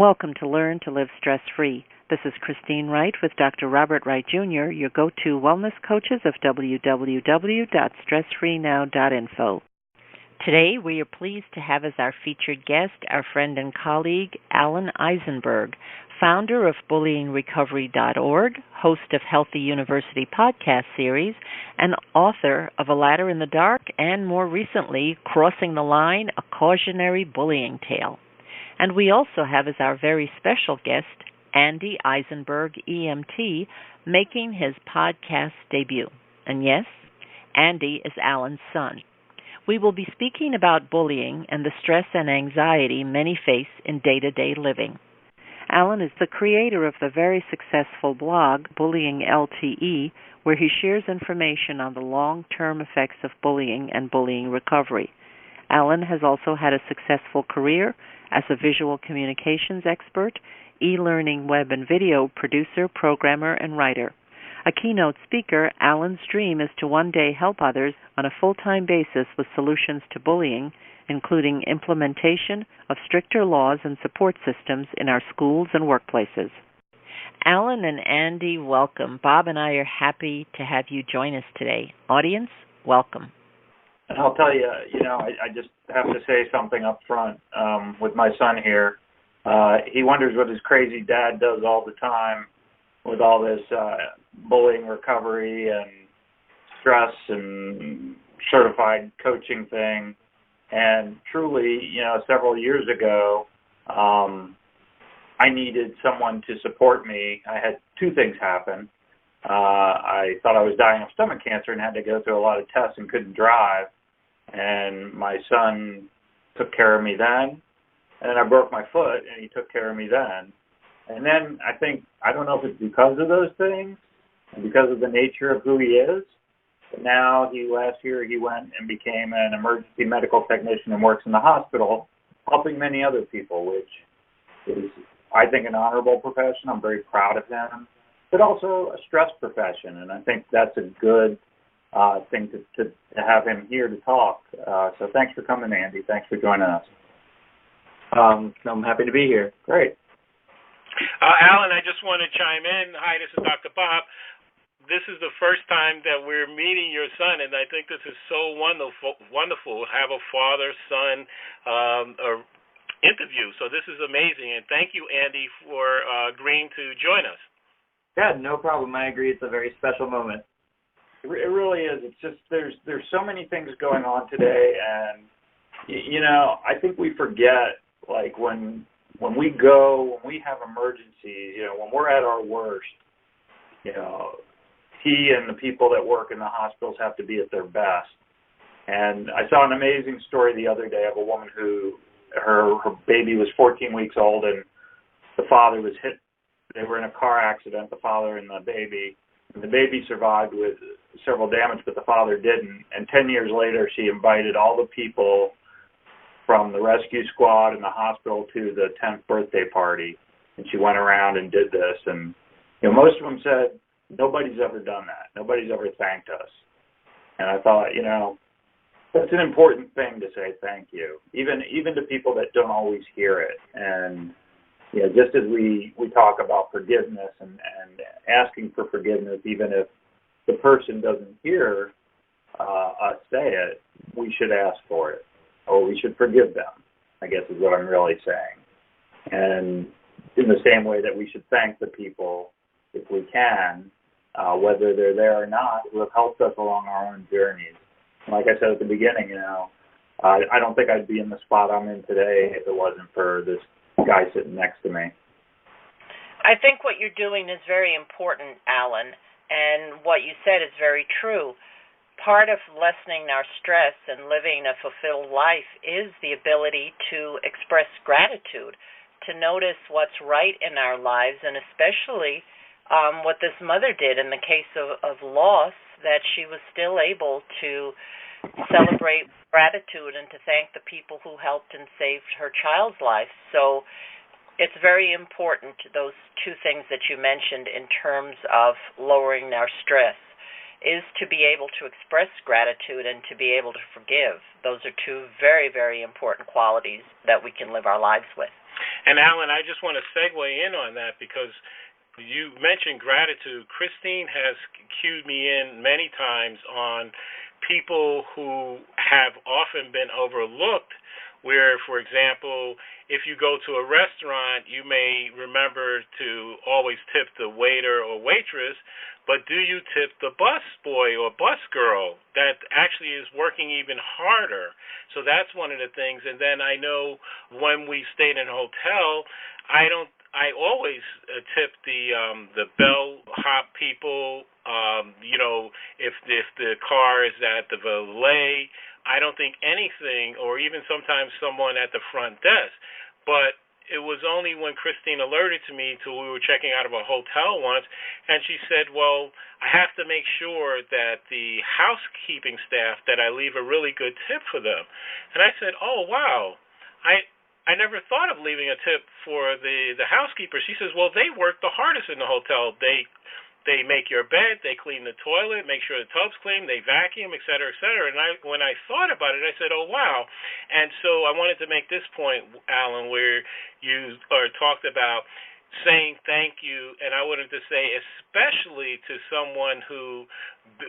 Welcome to Learn to Live Stress-Free. This is Christine Wright with Dr. Robert Wright Jr., your go-to wellness coaches of www.stressfreenow.info. Today, we are pleased to have as our featured guest our friend and colleague, Alan Eisenberg, founder of BullyingRecovery.org, host of Healthy University podcast series, and author of A Ladder in the Dark, and more recently, Crossing the Line, A Cautionary Bullying Tale. And we also have as our very special guest, Andy Eisenberg, EMT, making his podcast debut. And yes, Andy is Alan's son. We will be speaking about bullying and the stress and anxiety many face in day-to-day living. Alan is the creator of the very successful blog, Bullying LTE, where he shares information on the long-term effects of bullying and bullying recovery. Alan has also had a successful career as a visual communications expert, e-learning web and video producer, programmer, and writer. A keynote speaker, Alan's dream is to one day help others on a full-time basis with solutions to bullying, including implementation of stricter laws and support systems in our schools and workplaces. Alan and Andy, welcome. Bob and I are happy to have you join us today. Audience, welcome. And I'll tell you, I just have to say something up front with my son here. He wonders what his crazy dad does all the time with all this bullying recovery and stress and certified coaching thing. And truly, several years ago, I needed someone to support me. I had two things happen. I thought I was dying of stomach cancer and had to go through a lot of tests and couldn't drive. And my son took care of me then. And then I broke my foot, and he took care of me then. And then I don't know if it's because of those things and because of the nature of who he is, but now last year he went and became an emergency medical technician and works in the hospital, helping many other people, which is, I think, an honorable profession. I'm very proud of him, but also a stress profession. And I think that's a good thing to have him here to talk. So thanks for coming, Andy. Thanks for joining us. I'm happy to be here. Great. Alan, I just want to chime in. Hi, this is Dr. Bob. This is the first time that we're meeting your son, and I think this is so wonderful. Have a father-son interview. So this is amazing, and thank you, Andy, for agreeing to join us. Yeah, no problem. I agree. It's a very special moment. It really is. It's just there's so many things going on today, and I think we forget, like when we have emergencies, when we're at our worst, he and the people that work in the hospitals have to be at their best. And I saw an amazing story the other day of a woman who her baby was 14 weeks old, and the father was hit. They were in a car accident, the father and the baby. And the baby survived with several damage, but the father didn't. And 10 years later, she invited all the people from the rescue squad and the hospital to the 10th birthday party. And she went around and did this. And most of them said, nobody's ever done that. Nobody's ever thanked us. And I thought, that's an important thing to say thank you, even to people that don't always hear it. And just as we talk about forgiveness and asking for forgiveness, even if the person doesn't hear us say it, we should ask for it, or we should forgive them, I guess is what I'm really saying. And in the same way that we should thank the people, if we can, whether they're there or not, who have helped us along our own journeys. And like I said at the beginning, I don't think I'd be in the spot I'm in today if it wasn't for this guy sitting next to me. I think what you're doing is very important, Alan, and what you said is very true. Part of lessening our stress and living a fulfilled life is the ability to express gratitude, to notice what's right in our lives, and especially what this mother did in the case of loss, that she was still able to celebrate gratitude and to thank the people who helped and saved her child's life. So it's very important, those two things that you mentioned in terms of lowering our stress, is to be able to express gratitude and to be able to forgive. Those are two very, very important qualities that we can live our lives with. And Alan, I just want to segue in on that because you mentioned gratitude. Christine has cued me in many times on people who have often been overlooked, where, for example, if you go to a restaurant, you may remember to always tip the waiter or waitress, but do you tip the bus boy or bus girl that actually is working even harder? So that's one of the things. And then I know when we stayed in a hotel, I always tip the bellhop people. If the car is at the valet, I don't think anything, or even sometimes someone at the front desk. But it was only when Christine alerted to me till we were checking out of a hotel once, and she said, well, I have to make sure that the housekeeping staff, that I leave a really good tip for them. And I said, oh, wow. I never thought of leaving a tip for the housekeeper. She says, well, they work the hardest in the hotel. They make your bed, they clean the toilet, make sure the tub's clean, they vacuum, et cetera, et cetera. And when I thought about it, I said, oh, wow. And so I wanted to make this point, Alan, where you talked about saying thank you, and I wanted to say especially to someone who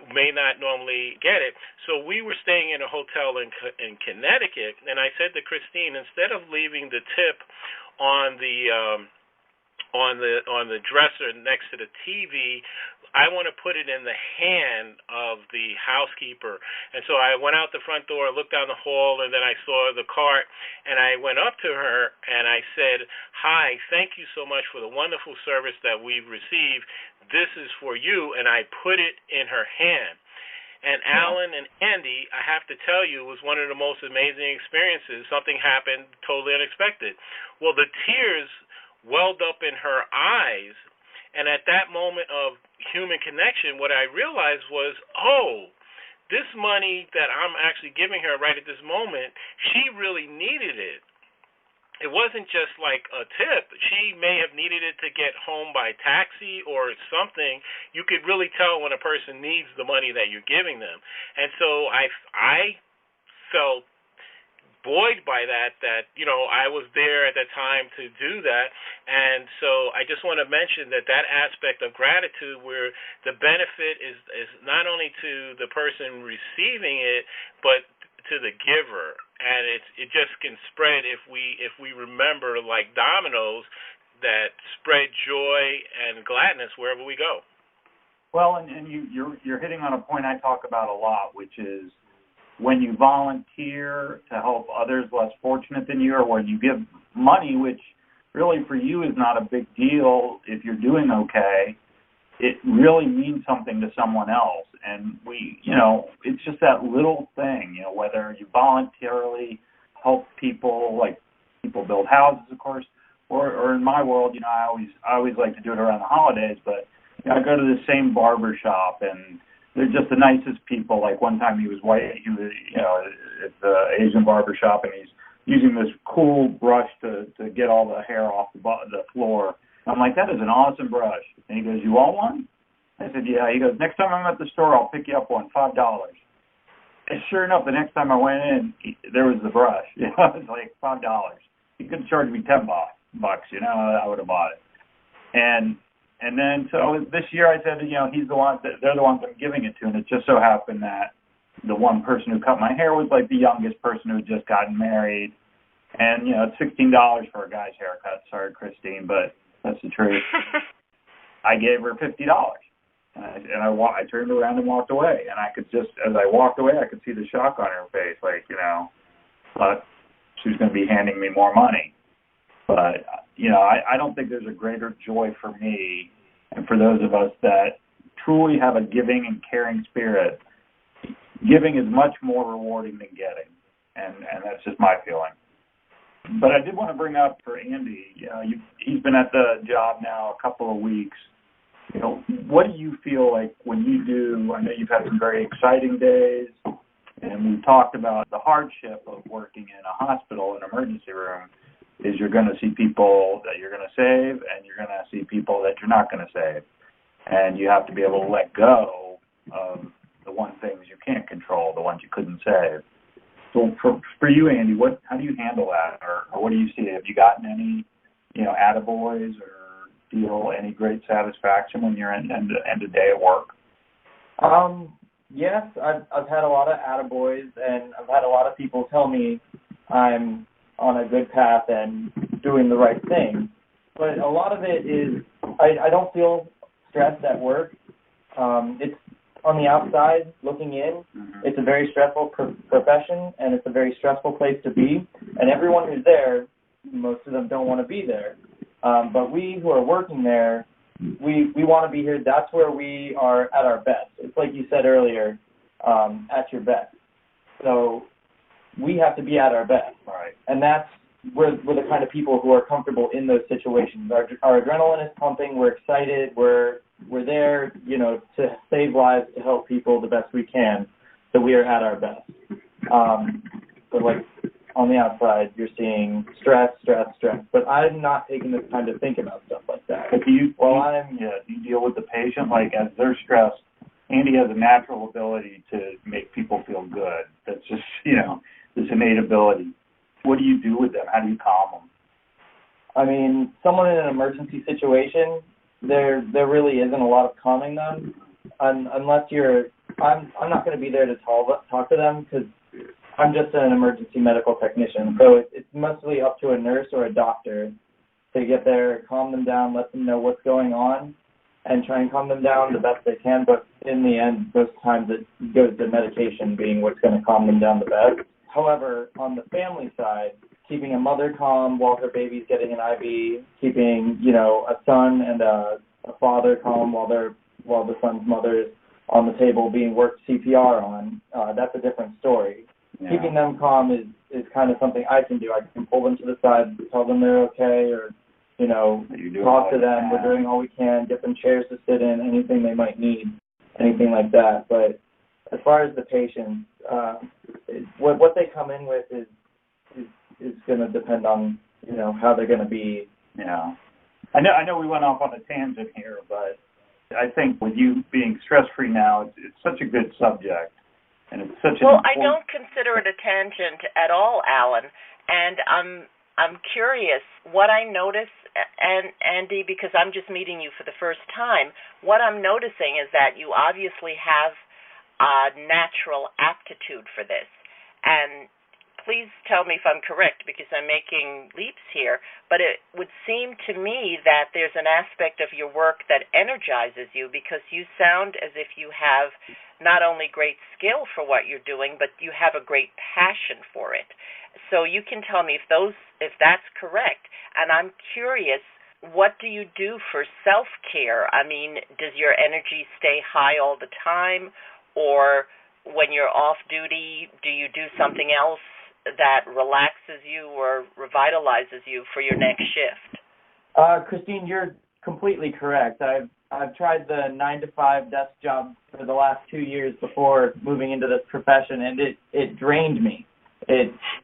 may not normally get it. So we were staying in a hotel in Connecticut, and I said to Christine, instead of leaving the tip on the dresser next to the TV, I want to put it in the hand of the housekeeper. And so I went out the front door, looked down the hall, and then I saw the cart, and I went up to her and I said, hi, thank you so much for the wonderful service that we've received. This is for you, and I put it in her hand. And Alan and Andy, I have to tell you, it was one of the most amazing experiences. Something happened totally unexpected. Well, the tears welled up in her eyes, and at that moment of human connection, what I realized was, oh, this money that I'm actually giving her right at this moment, she really needed it. It wasn't just like a tip. She may have needed it to get home by taxi or something. You could really tell when a person needs the money that you're giving them. And so I felt buoyed by that I was there at the time to do that. And so I just want to mention that aspect of gratitude, where the benefit is not only to the person receiving it, but to the giver. And it just can spread if we remember, like dominoes, that spread joy and gladness wherever we go. Well, and you're hitting on a point I talk about a lot, which is when you volunteer to help others less fortunate than you, or when you give money, which really for you is not a big deal if you're doing okay, it really means something to someone else. And it's just that little thing, whether you voluntarily help people, like people build houses, of course, or in my world, I always like to do it around the holidays, but I go to the same barber shop, and they're just the nicest people. Like one time he was at the Asian barber shop, and he's using this cool brush to get all the hair off the floor. I'm like, that is an awesome brush. And he goes, you want one? I said, yeah. He goes, next time I'm at the store, I'll pick you up one, $5. And sure enough, the next time I went in, there was the brush. It was like $5. He could have charged me $10. I would have bought it. And then, so this year I said, he's the one, they're the ones I'm giving it to. And it just so happened that the one person who cut my hair was like the youngest person who had just gotten married. And, it's $16 for a guy's haircut. Sorry, Christine, but that's the truth. I gave her $50. And I turned around and walked away. And I could just, as I walked away, I could see the shock on her face. Like, thought she was going to be handing me more money. But, I don't think there's a greater joy for me and for those of us that truly have a giving and caring spirit. Giving is much more rewarding than getting, and that's just my feeling. But I did want to bring up for Andy, he's been at the job now a couple of weeks. What do you feel like when you do? I know you've had some very exciting days, and we talked about the hardship of working in a hospital, an emergency room, is you're going to see people that you're going to save, and you're going to see people that you're not going to save. And you have to be able to let go of the one things you can't control, the ones you couldn't save. So for you, Andy, how do you handle that, or what do you see? Have you gotten any attaboys or feel any great satisfaction when you're end a day at work? Yes, I've had a lot of attaboys, and I've had a lot of people tell me I'm on a good path and doing the right thing. But a lot of it is I don't feel stressed at work. It's on the outside looking in. Mm-hmm. It's a very stressful profession, and it's a very stressful place to be. And everyone who's there, most of them don't want to be there. But we who are working there, we want to be here. That's where we are at our best. It's like you said earlier, at your best. So we have to be at our best. Right. And that's we're the kind of people who are comfortable in those situations. Our adrenaline is pumping. We're excited. We're there, to save lives, to help people the best we can. So we are at our best. But like on the outside, you're seeing stress. But I'm not taking the time to think about stuff like that. But do you deal with the patient like as they're stressed? Andy has a natural ability to make people feel good. That's just this innate ability. What do you do with them? How do you calm them? I mean, someone in an emergency situation, there really isn't a lot of calming them, unless I'm not going to be there to talk to them because I'm just an emergency medical technician. So it's mostly up to a nurse or a doctor to get there, calm them down, let them know what's going on, and try and calm them down the best they can. But in the end, most times it goes to medication being what's going to calm them down the best. However, on the family side, keeping a mother calm while her baby's getting an IV, keeping, a son and a father calm while the son's mother is on the table being worked CPR on, that's a different story. Yeah. Keeping them calm is kind of something I can do. I can pull them to the side, tell them they're okay, or, talk to them. We're doing all we can, get them chairs to sit in, anything they might need, anything like that. But as far as the patients, what they come in with is going to depend on how they're going to be. Yeah, I know we went off on a tangent here, but I think with you being stress free now, it's such a good subject, and it's such. I don't consider it a tangent at all, Alan, and I'm curious what I notice, and Andy, because I'm just meeting you for the first time. What I'm noticing is that you obviously have a natural aptitude for this. And please tell me if I'm correct, because I'm making leaps here, but it would seem to me that there's an aspect of your work that energizes you, because you sound as if you have not only great skill for what you're doing, but you have a great passion for it. So you can tell me if that's correct. And I'm curious, what do you do for self-care? I mean, does your energy stay high all the time? Or when you're off duty, do you do something else that relaxes you or revitalizes you for your next shift? Christine, you're completely correct. I've tried the 9-to-5 desk job for the last 2 years before moving into this profession, and it drained me.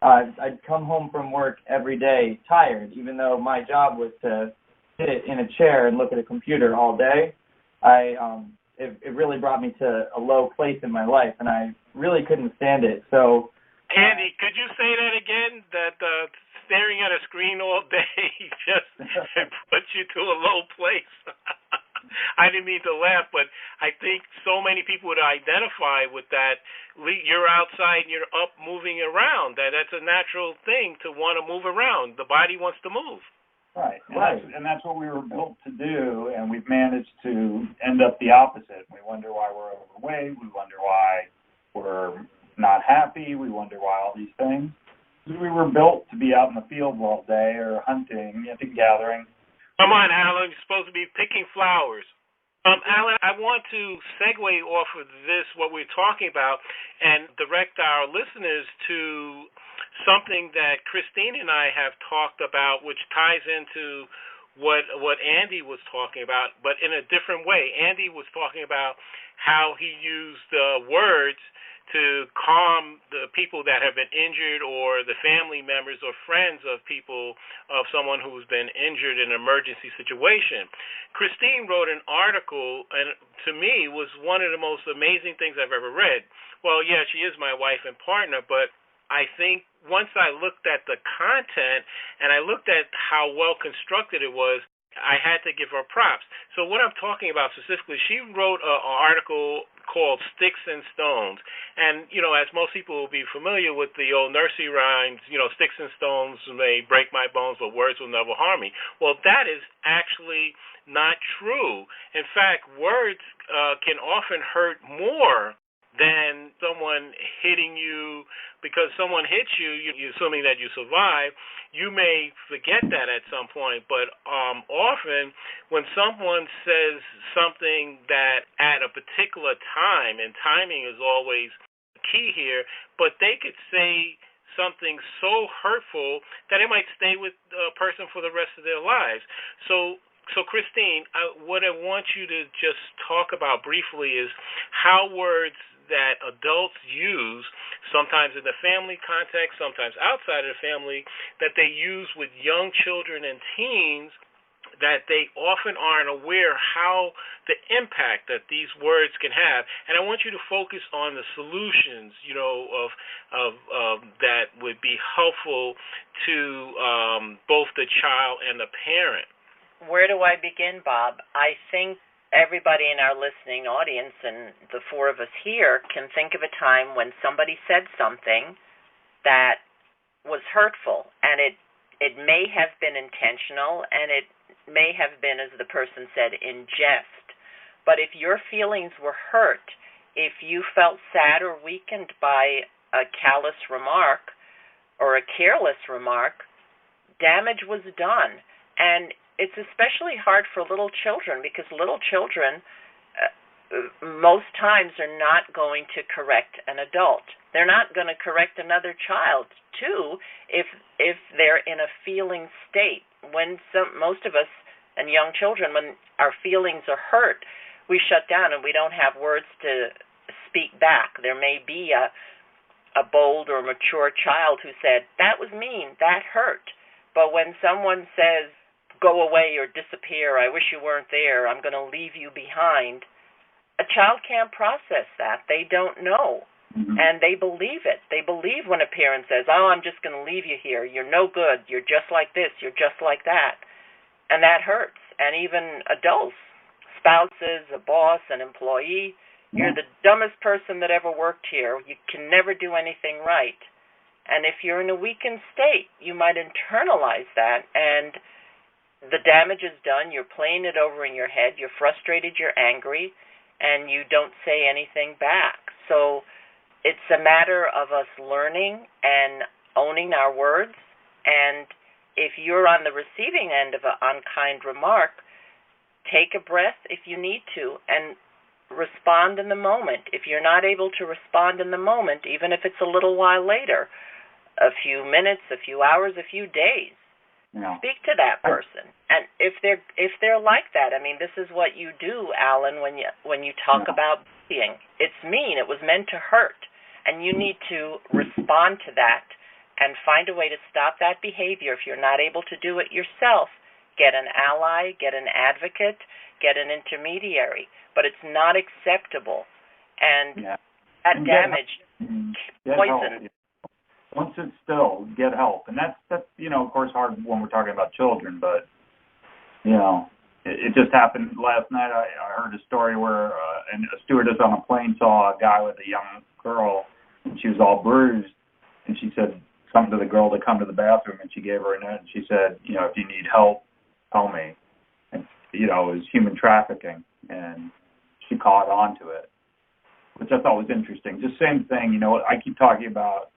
I'd come home from work every day tired, even though my job was to sit in a chair and look at a computer all day. It really brought me to a low place in my life, and I really couldn't stand it. So, Andy, could you say that again? That staring at a screen all day just puts you to a low place. I didn't mean to laugh, but I think so many people would identify with that. You're outside and you're up moving around. That's a natural thing to want to move around. The body wants to move. Right. And that's what we were built to do, and we've managed to end up the opposite. We wonder why we're overweight. We wonder why we're not happy. We wonder why all these things. We were built to be out in the field all day or hunting, gathering. Come on, Alan. You're supposed to be picking flowers. Alan, I want to segue off of this, what we're talking about, and direct our listeners to something that Christine and I have talked about, which ties into what Andy was talking about, but in a different way. Andy was talking about how he used words to calm the people that have been injured, or the family members or friends of people, of someone who's been injured in an emergency situation. Christine wrote an article, and to me was one of the most amazing things I've ever read. Well, yeah, she is my wife and partner, but I think once I looked at the content and I looked at how well constructed it was, I had to give her props. So what I'm talking about specifically, she wrote an article called Sticks and Stones. And, as most people will be familiar with the old nursery rhymes, sticks and stones may break my bones, but words will never harm me. Well, that is actually not true. In fact, words can often hurt more than someone hitting you, because someone hits you, assuming that you survive, you may forget that at some point. But often when someone says something that at a particular time, and timing is always key here, but they could say something so hurtful that it might stay with a person for the rest of their lives. So Christine, what I want you to just talk about briefly is how words that adults use, sometimes in the family context, sometimes outside of the family, that they use with young children and teens, that they often aren't aware how the impact that these words can have. And I want you to focus on the solutions, of that would be helpful to both the child and the parent. Where do I begin, Bob? I think everybody in our listening audience and the four of us here can think of a time when somebody said something that was hurtful, and it may have been intentional, and it may have been, as the person said, in jest. But if your feelings were hurt, if you felt sad or weakened by a callous remark or a careless remark, damage was done. And it's especially hard for little children, because little children most times are not going to correct an adult. They're not going to correct another child, too, if they're in a feeling state. Most of us and young children, when our feelings are hurt, we shut down and we don't have words to speak back. There may be a bold or mature child who said, "That was mean, that hurt." But when someone says, "Go away or disappear, I wish you weren't there, I'm going to leave you behind," a child can't process that. They don't know. Mm-hmm. And they believe it. They believe when a parent says, "Oh, I'm just going to leave you here. You're no good. You're just like this. You're just like that." And that hurts. And even adults, spouses, a boss, an employee, you're the dumbest person that ever worked here. You can never do anything right. And if you're in a weakened state, you might internalize that, and the damage is done. You're playing it over in your head. You're frustrated. You're angry, and you don't say anything back. So it's a matter of us learning and owning our words. And if you're on the receiving end of an unkind remark, take a breath if you need to and respond in the moment. If you're not able to respond in the moment, even if it's a little while later, a few minutes, a few hours, a few days, speak to that person. And if they're like that, I mean, this is what you do, Alan, when you talk about bullying. It's mean. It was meant to hurt, and you need to respond to that and find a way to stop that behavior. If you're not able to do it yourself, get an ally, get an advocate, get an intermediary. But it's not acceptable, and that damage poison. Once it's still, get help. And that's of course, hard when we're talking about children, but, it just happened last night. I heard a story where a stewardess on a plane saw a guy with a young girl, and she was all bruised, and she said something to the girl to come to the bathroom, and she gave her a note, and she said, if you need help, tell me. And, it was human trafficking, and she caught on to it, which I thought was interesting. Just same thing, I keep talking about,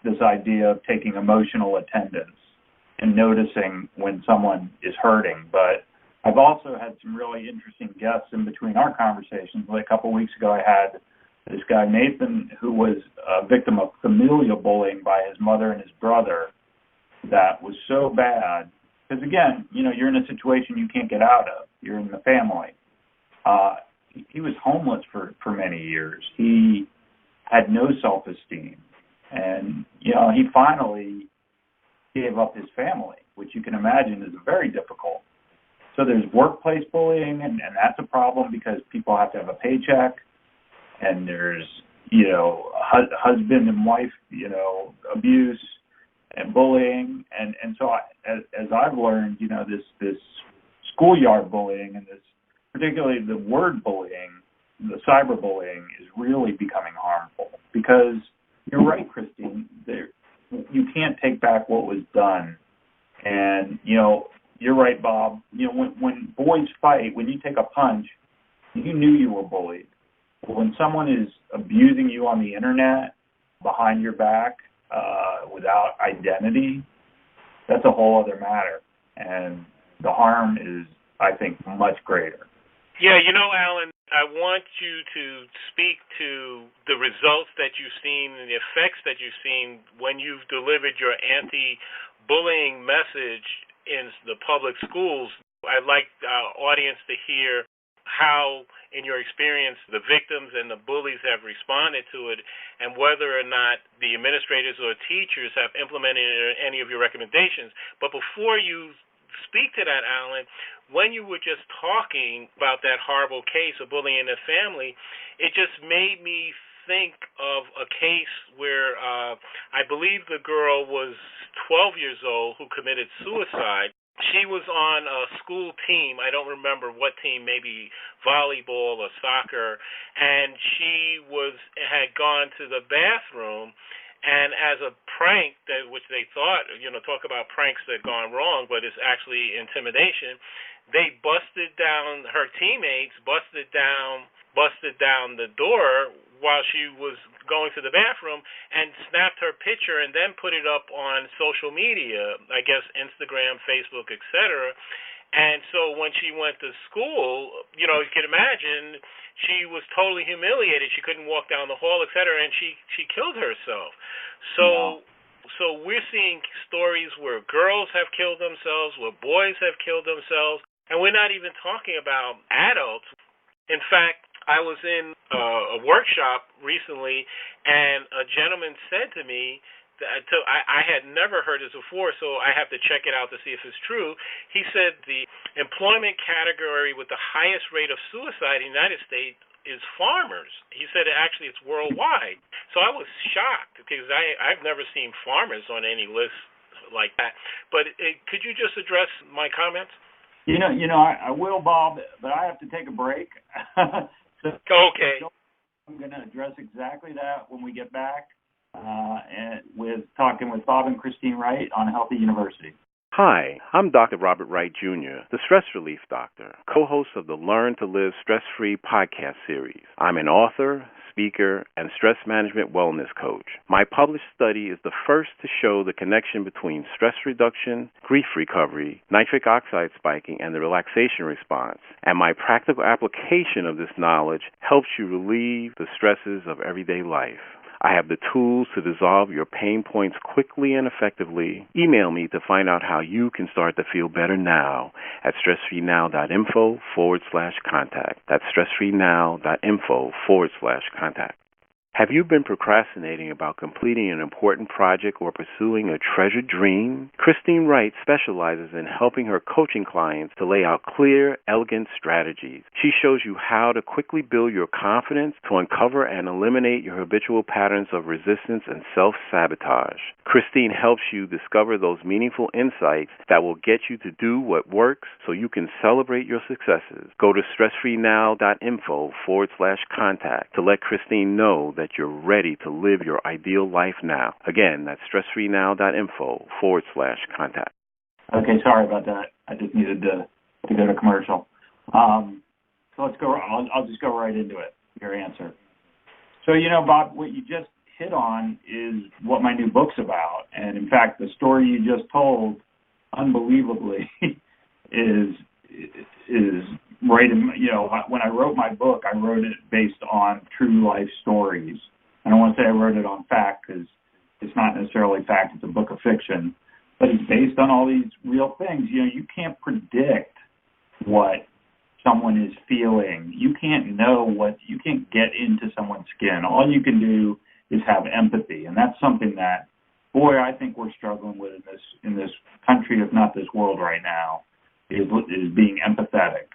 this idea of taking emotional attendance and noticing when someone is hurting. But I've also had some really interesting guests in between our conversations. Like a couple of weeks ago, I had this guy, Nathan, who was a victim of familial bullying by his mother and his brother that was so bad. Because, again, you're in a situation you can't get out of. You're in the family. He was homeless for many years. He had no self-esteem. And, he finally gave up his family, which you can imagine is very difficult. So there's workplace bullying, and that's a problem because people have to have a paycheck. And there's, husband and wife, abuse and bullying, and so as I've learned, this schoolyard bullying and this, particularly the word bullying, the cyberbullying, is really becoming harmful, because you're right, Christine. You can't take back what was done, and you're right, Bob. When boys fight, when you take a punch, you knew you were bullied. But when someone is abusing you on the internet, behind your back, without identity, that's a whole other matter, and the harm is, I think, much greater. Yeah, Alan, I want you to speak to the results that you've seen and the effects that you've seen when you've delivered your anti-bullying message in the public schools. I'd like our audience to hear how, in your experience, the victims and the bullies have responded to it, and whether or not the administrators or teachers have implemented any of your recommendations. But before you speak to that, Alan, when you were just talking about that horrible case of bullying in the family, it just made me think of a case where I believe the girl was 12 years old who committed suicide. She was on a school team. I don't remember what team, maybe volleyball or soccer, and she had gone to the bathroom, and as a prank, which they thought, talk about pranks that have gone wrong, but it's actually intimidation, they her teammates busted down the door while she was going to the bathroom and snapped her picture and then put it up on social media, I guess Instagram, Facebook, etc. And so when she went to school, you can imagine, she was totally humiliated. She couldn't walk down the hall, etc., and she killed herself. So we're seeing stories where girls have killed themselves, where boys have killed themselves, and we're not even talking about adults. In fact, I was in a workshop recently, and a gentleman said to me, I had never heard this before, so I have to check it out to see if it's true. He said the employment category with the highest rate of suicide in the United States is farmers. He said it's worldwide. So I was shocked, because I've never seen farmers on any list like that. But could you just address my comments? I will, Bob, but I have to take a break. Okay. I'm going to address exactly that when we get back, and talking with Bob and Christine Wright on Healthy University. Hi, I'm Dr. Robert Wright, Jr., the Stress Relief Doctor, co-host of the Learn to Live Stress-Free podcast series. I'm an author, speaker, and stress management wellness coach. My published study is the first to show the connection between stress reduction, grief recovery, nitric oxide spiking, and the relaxation response. And my practical application of this knowledge helps you relieve the stresses of everyday life. I have the tools to dissolve your pain points quickly and effectively. Email me to find out how you can start to feel better now at stressfreenow.info/contact. That's stressfreenow.info/contact. Have you been procrastinating about completing an important project or pursuing a treasured dream? Christine Wright specializes in helping her coaching clients to lay out clear, elegant strategies. She shows you how to quickly build your confidence to uncover and eliminate your habitual patterns of resistance and self-sabotage. Christine helps you discover those meaningful insights that will get you to do what works so you can celebrate your successes. Go to stressfreenow.info/contact to let Christine know that you're ready to live your ideal life now. Again, that's stressfreenow.info/contact. Okay, sorry about that. I just needed to go to commercial. So let's go. I'll just go right into it. Your answer. So Bob, what you just hit on is what my new book's about, and in fact, the story you just told, unbelievably, is right in, when I wrote my book, I wrote it based on true life stories. I don't want to say I wrote it on fact, because it's not necessarily fact, it's a book of fiction, but it's based on all these real things. You can't predict what someone is feeling. You can't you can't get into someone's skin. All you can do is have empathy, and that's something that, boy, I think we're struggling with in this country, if not this world right now, is being empathetic.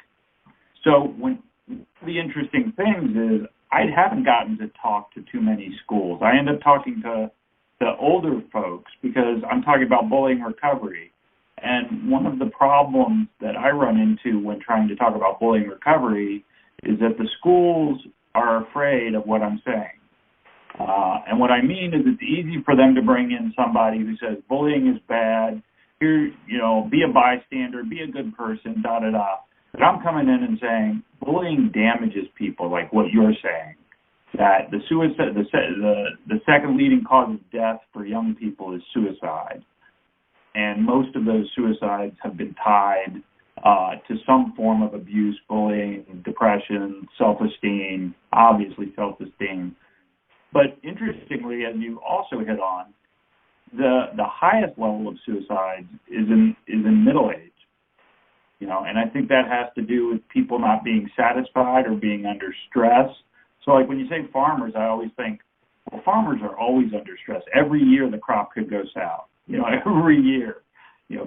So one of the interesting things is I haven't gotten to talk to too many schools. I end up talking to the older folks because I'm talking about bullying recovery. And one of the problems that I run into when trying to talk about bullying recovery is that the schools are afraid of what I'm saying. And what I mean is it's easy for them to bring in somebody who says bullying is bad, here, be a bystander, be a good person, da-da-da. But I'm coming in and saying bullying damages people, like what you're saying, that the suicide, the second leading cause of death for young people is suicide. And most of those suicides have been tied to some form of abuse, bullying, depression, self-esteem, obviously self-esteem. But interestingly, as you also hit on, the highest level of suicides is in middle age. And I think that has to do with people not being satisfied or being under stress. So like when you say farmers, I always think, well, farmers are always under stress. Every year the crop could go south. Every year,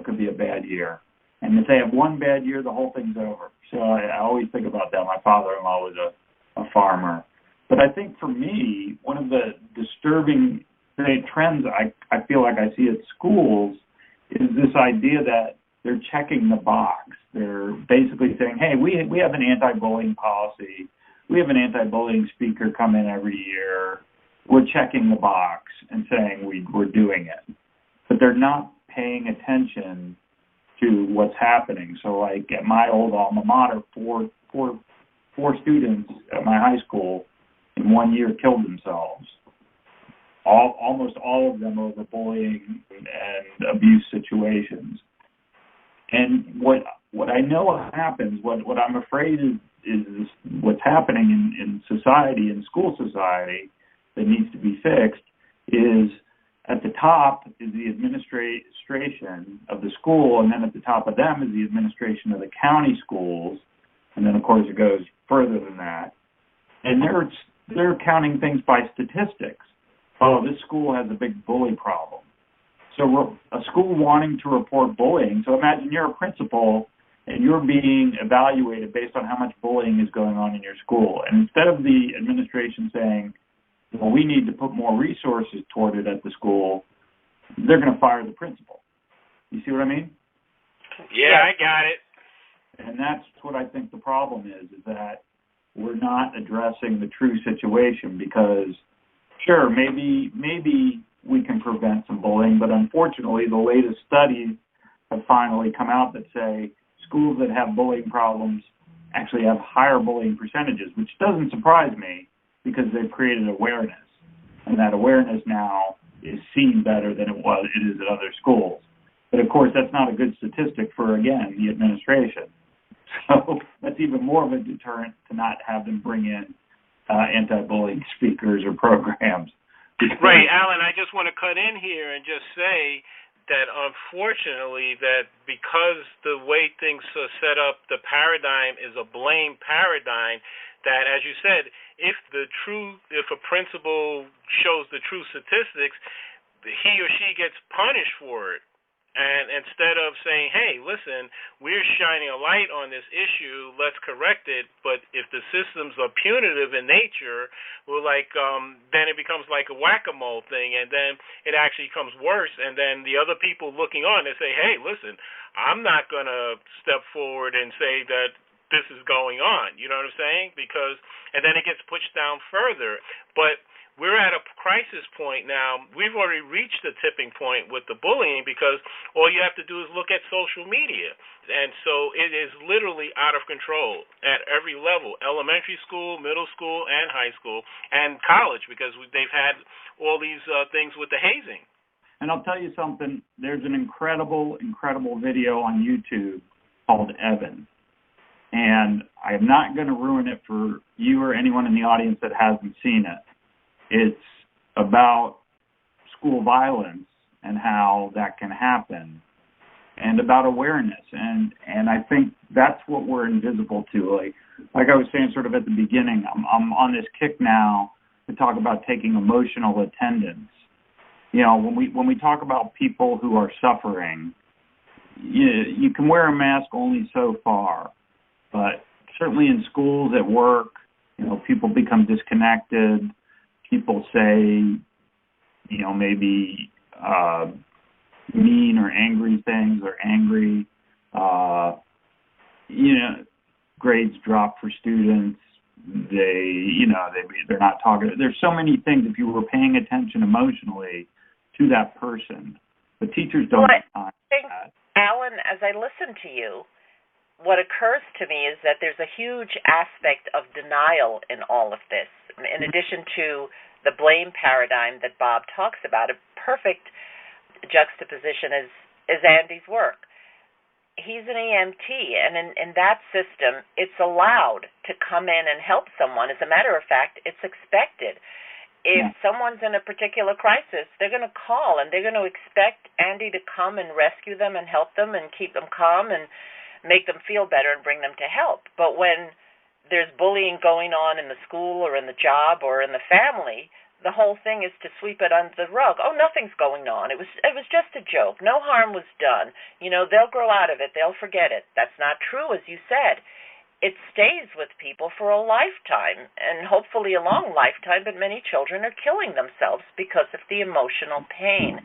could be a bad year. And if they have one bad year, the whole thing's over. So I always think about that. My father-in-law was a farmer. But I think for me, one of the disturbing trends I feel like I see at schools is this idea that they're checking the box. They're basically saying, hey, we have an anti-bullying policy. We have an anti-bullying speaker come in every year. We're checking the box and saying we're doing it. But they're not paying attention to what's happening. So like at my old alma mater, four students at my high school in 1 year killed themselves. Almost all of them over bullying and abuse situations. And what I know happens, what I'm afraid is what's happening in society, in school society, that needs to be fixed is at the top is the administration of the school, and then at the top of them is the administration of the county schools, and then of course it goes further than that. And they're counting things by statistics. Oh, this school has a big bully problem. So a school wanting to report bullying, so imagine you're a principal and you're being evaluated based on how much bullying is going on in your school. And instead of the administration saying, well, we need to put more resources toward it at the school, they're going to fire the principal. You see what I mean? Yeah, I got it. And that's what I think the problem is that we're not addressing the true situation because, sure, maybe we can prevent some bullying, but unfortunately the latest studies have finally come out that say schools that have bullying problems actually have higher bullying percentages, which doesn't surprise me because they've created awareness. And that awareness now is seen better than it is at other schools. But of course, that's not a good statistic for, again, the administration. So that's even more of a deterrent to not have them bring in anti-bullying speakers or programs. Right, Alan, I just want to cut in here and just say that unfortunately that because the way things are set up, the paradigm is a blame paradigm, that as you said, if a principal shows the true statistics, he or she gets punished for it. And instead of saying, hey, listen, we're shining a light on this issue, let's correct it, but if the systems are punitive in nature, we're like, then it becomes like a whack-a-mole thing, and then it actually becomes worse, and then the other people looking on, they say, hey, listen, I'm not going to step forward and say that this is going on, you know what I'm saying? And then it gets pushed down further. But we're at a crisis point now. We've already reached the tipping point with the bullying because all you have to do is look at social media. And so it is literally out of control at every level, elementary school, middle school, and high school, and college, because they've had all these things with the hazing. And I'll tell you something. There's an incredible, incredible video on YouTube called Evan. And I'm not going to ruin it for you or anyone in the audience that hasn't seen it. It's about school violence and how that can happen, and about awareness. And I think that's what we're invisible to. Like I was saying sort of at the beginning, I'm on this kick now to talk about taking emotional attendance. You know, when we talk about people who are suffering, you can wear a mask only so far. But certainly in schools, at work, people become disconnected. People say, maybe mean or angry things, or angry. Grades drop for students. They're not talking. There's so many things if you were paying attention emotionally to that person, but teachers don't have time for that. Alan, as I listen to you, what occurs to me is that there's a huge aspect of denial in all of this. In addition to the blame paradigm that Bob talks about, a perfect juxtaposition is Andy's work. He's an EMT, and in that system, it's allowed to come in and help someone. As a matter of fact, it's expected. If someone's in a particular crisis, they're going to call, and they're going to expect Andy to come and rescue them and help them and keep them calm and make them feel better and bring them to help. But when there's bullying going on in the school or in the job or in the family, the whole thing is to sweep it under the rug. Oh, nothing's going on. It was just a joke. No harm was done. They'll grow out of it. They'll forget it. That's not true, as you said. It stays with people for a lifetime, and hopefully a long lifetime, but many children are killing themselves because of the emotional pain.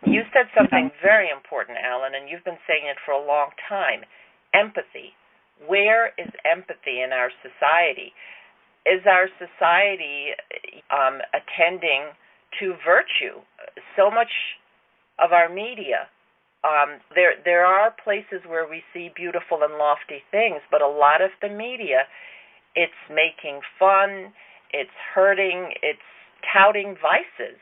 You said something very important, Alan, and you've been saying it for a long time. Empathy. Where is empathy in our society? Is our society attending to virtue? So much of our media, there are places where we see beautiful and lofty things, but a lot of the media, it's making fun, it's hurting, it's touting vices.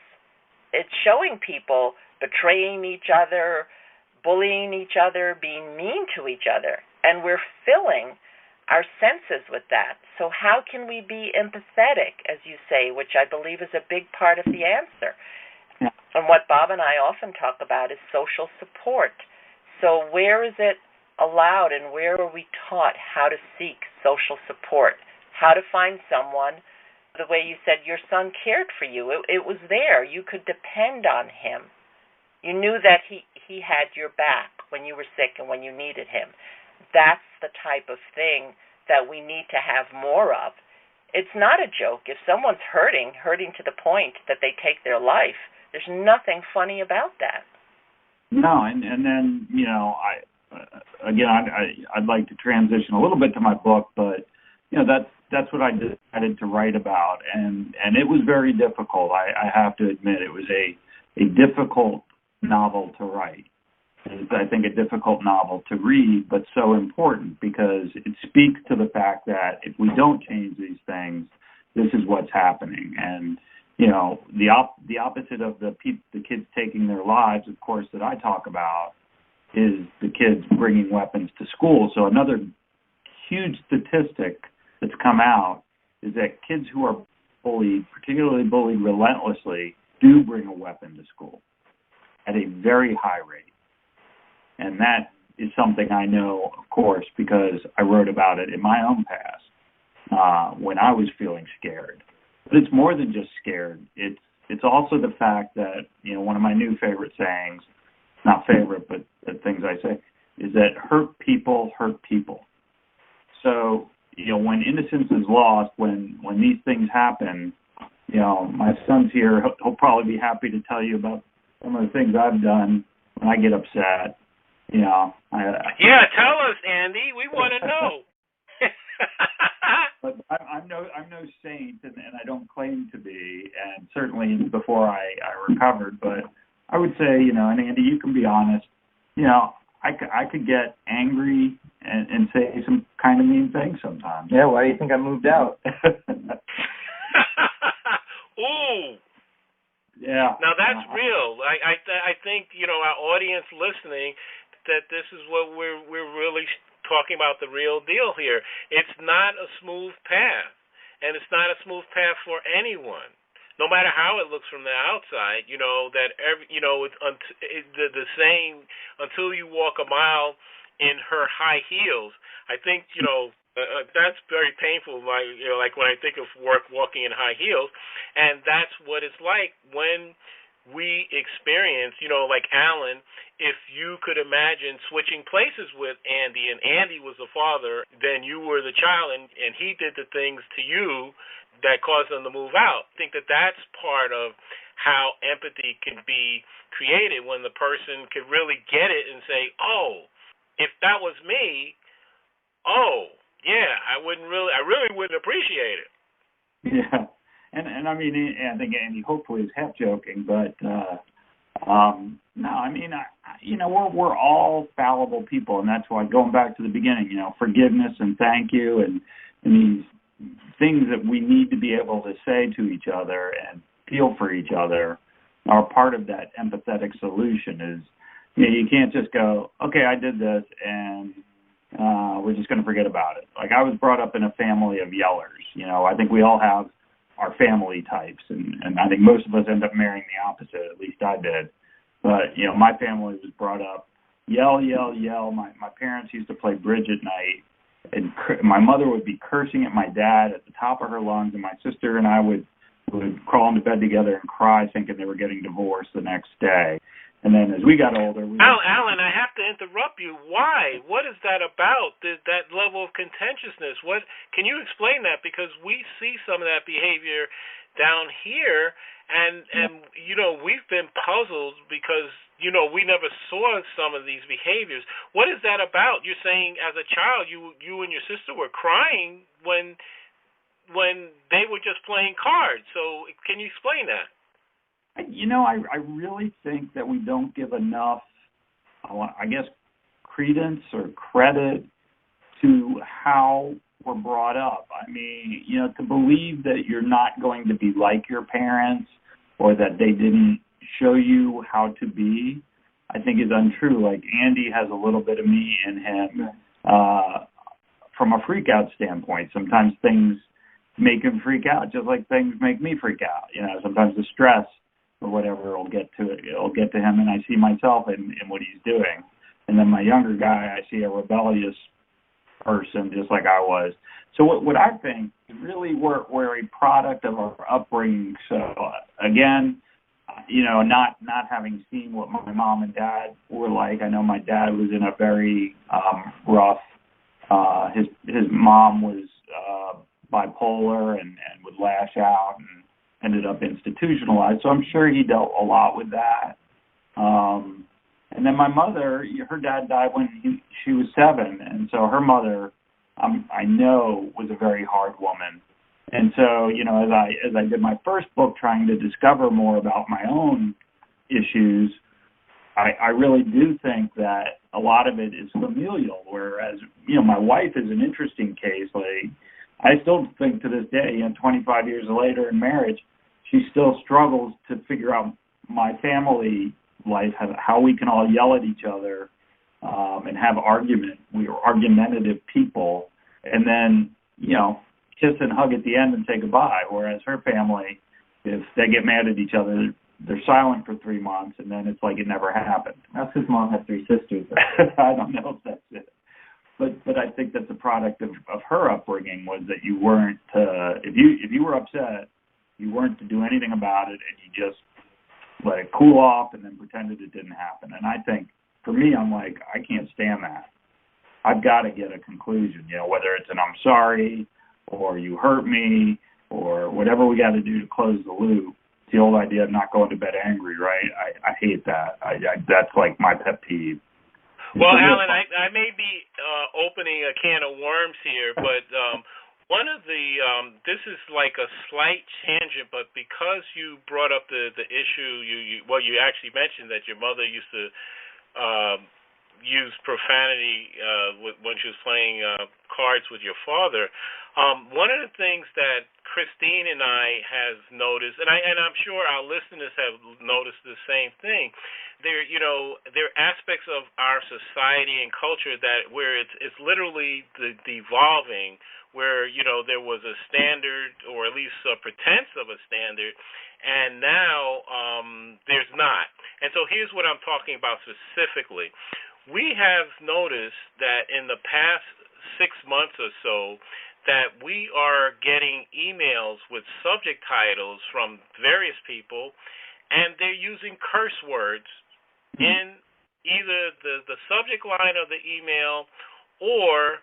It's showing people betraying each other, bullying each other, being mean to each other, and we're filling our senses with that. So how can we be empathetic, as you say, which I believe is a big part of the answer? Yeah. And what Bob and I often talk about is social support. So where is it allowed, and where are we taught how to seek social support, how to find someone? The way you said your son cared for you, it was there. You could depend on him. You knew that he had your back when you were sick and when you needed him. That's the type of thing that we need to have more of. It's not a joke. If someone's hurting to the point that they take their life, there's nothing funny about that. No, and then I'd like to transition a little bit to my book, but that's what I decided to write about, and it was very difficult. I have to admit, it was a difficult novel to write. It's, I think, a difficult novel to read, but so important because it speaks to the fact that if we don't change these things, this is what's happening. And the opposite of the kids taking their lives, of course, that I talk about is the kids bringing weapons to school. So another huge statistic that's come out is that kids who are bullied, particularly bullied relentlessly, do bring a weapon to school at a very high rate. And that is something I know, of course, because I wrote about it in my own past when I was feeling scared. But it's more than just scared. It's also the fact that, one of my new favorite sayings, not favorite, but the things I say, is that hurt people hurt people. So, when innocence is lost, when these things happen, my son's here. He'll probably be happy to tell you about some of the things I've done when I get upset. Yeah, tell us, Andy. We want to know. But I'm no saint, and I don't claim to be, and certainly before I recovered. But I would say, and Andy, you can be honest. I could get angry and say some kind of mean things sometimes. Yeah, why do you think I moved out? Ooh. Yeah. Now that's real. I think our audience listening, that this is what we're really talking about, the real deal here. It's not a smooth path, and it's not a smooth path for anyone, no matter how it looks from the outside. It's the saying, until you walk a mile in her high heels. I think that's very painful. Like when I think of walking in high heels, and that's what it's like when we experience, like Alan, if you could imagine switching places with Andy, and Andy was the father, then you were the child, and he did the things to you that caused them to move out. I think that that's part of how empathy can be created, when the person could really get it and say, oh, if that was me, oh, yeah, I really wouldn't appreciate it. Yeah. And I mean, I think Andy hopefully is half joking, but no, I mean, we're all fallible people, and that's why, going back to the beginning, forgiveness and thank you and these things that we need to be able to say to each other and feel for each other are part of that empathetic solution. Is you can't just go, okay, I did this, and we're just going to forget about it. Like, I was brought up in a family of yellers. I think we all have our family types, and I think most of us end up marrying the opposite. At least I did. But my family was brought up yell, yell, yell. My parents used to play bridge at night, and my mother would be cursing at my dad at the top of her lungs, and my sister and I would crawl into bed together and cry, thinking they were getting divorced the next day. And then as we got older, Alan, I have to interrupt you. Why? What is that about? That level of contentiousness? What? Can you explain that? Because we see some of that behavior down here, and we've been puzzled because we never saw some of these behaviors. What is that about? You're saying as a child, you and your sister were crying when they were just playing cards. So can you explain that? I really think that we don't give enough, I guess, credence or credit to how we're brought up. I mean, to believe that you're not going to be like your parents, or that they didn't show you how to be, I think is untrue. Like, Andy has a little bit of me in him from a freak out standpoint. Sometimes things make him freak out, just like things make me freak out. Sometimes the stress or whatever will get to it. It'll get to him, and I see myself in what he's doing. And then my younger guy, I see a rebellious person, just like I was. So what I think, really, we're a product of our upbringing. So again, not having seen what my mom and dad were like. I know my dad was in a very rough. His mom was bipolar and would lash out and ended up institutionalized. So I'm sure he dealt a lot with that. And then my mother, her dad died when she was 7, and so her mother, I know, was a very hard woman. And so, as I did my first book, trying to discover more about my own issues, I really do think that a lot of it is familial. Whereas, my wife is an interesting case. Like, I still think to this day, 25 years later in marriage, she still struggles to figure out my family life, how we can all yell at each other and have argument. We are argumentative people, and then, kiss and hug at the end and say goodbye. Whereas her family, if they get mad at each other, they're silent for 3 months, and then it's like it never happened. That's because Mom had 3 sisters. I don't know if that's it. But I think that's a product of her upbringing, was that you weren't if you were upset, you weren't to do anything about it, and you just let it cool off and then pretended it didn't happen. And I think, for me, I'm like, I can't stand that. I've got to get a conclusion, whether it's an I'm sorry or you hurt me or whatever we got to do to close the loop. It's the old idea of not going to bed angry, right? I hate that. That's like my pet peeve. Well, Alan, I may be opening a can of worms here, but one of the this is like a slight tangent, but because you brought up the issue, you actually mentioned that your mother used to use profanity when she was playing cards with your father. One of the things that Christine and I has noticed, and I'm sure our listeners have noticed the same thing. There are aspects of our society and culture that where it's literally devolving, where there was a standard, or at least a pretense of a standard, and now there's not. And so here's what I'm talking about specifically. We have noticed that in the past 6 months or so, that we are getting emails with subject titles from various people, and they're using curse words in either the subject line of the email or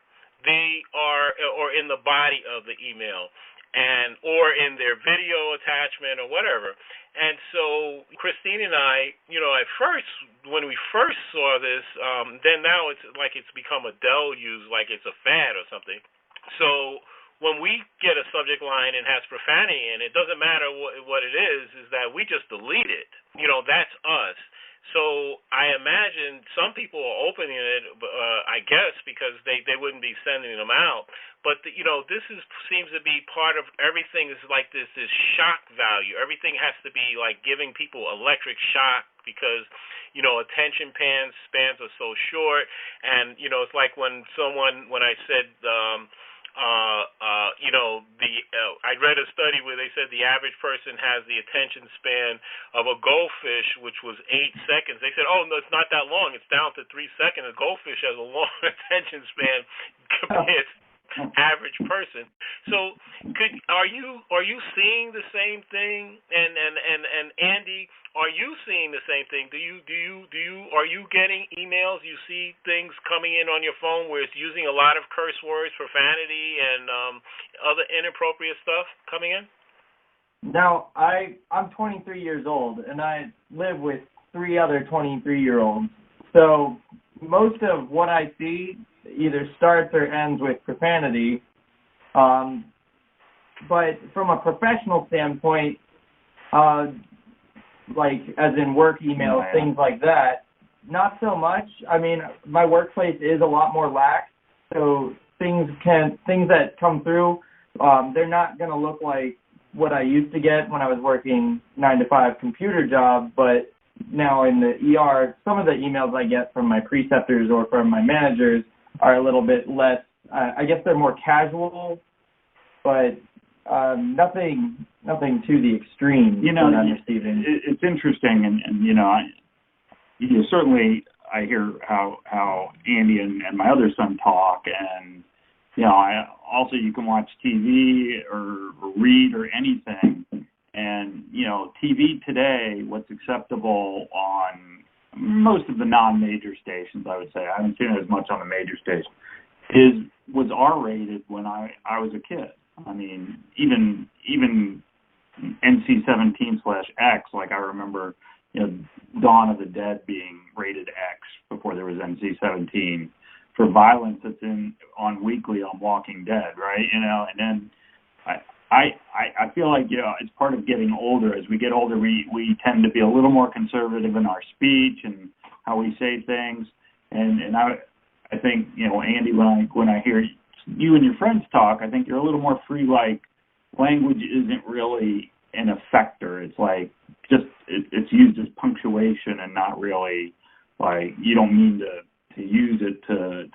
in the body of the email, and or in their video attachment or whatever. And so Christine and I, at first, when we first saw this, then now it's like it's become a deluge, like it's a fad or something. So when we get a subject line and has profanity in it, doesn't matter what it is that we just delete it. That's us. So I imagine some people are opening it, I guess, because they wouldn't be sending them out. But this seems to be part of everything. Is like this shock value. Everything has to be like giving people electric shock because attention spans are so short. And it's like when I said. I read a study where they said the average person has the attention span of a goldfish, which was 8 seconds. They said, oh, no, it's not that long. It's down to 3 seconds. A goldfish has a long attention span compared to average person. So are you seeing the same thing? And Andy, are you seeing the same thing? Are you getting emails? You see things coming in on your phone where it's using a lot of curse words, profanity, and other inappropriate stuff coming in? Now, I'm 23 years old, and I live with 3 other 23-year-olds. So most of what I see either starts or ends with profanity. But from a professional standpoint, like as in work emails, things like that, not so much. I mean, my workplace is a lot more lax, so things that come through, they're not going to look like what I used to get when I was working 9-to-5 computer job, but now in the ER, some of the emails I get from my preceptors or from my managers are a little bit less, I guess they're more casual, but nothing to the extreme that I'm receiving. It's interesting, and certainly I hear how Andy and my other son talk, and you can watch TV or read or anything, and TV today, what's acceptable on most of the non-major stations, I would say, I haven't seen it as much on the major stations, was R-rated when I was a kid. I mean, even NC-17/X, like I remember, Dawn of the Dead being rated X before there was NC-17 for violence that's on weekly on Walking Dead, right? And then I feel like it's part of getting older. As we get older, we tend to be a little more conservative in our speech and how we say things. And I think Andy, when I hear you and your friends talk, I think you're a little more free. Like language isn't really an effector. It's like it's used as punctuation and not really like you don't mean to use it to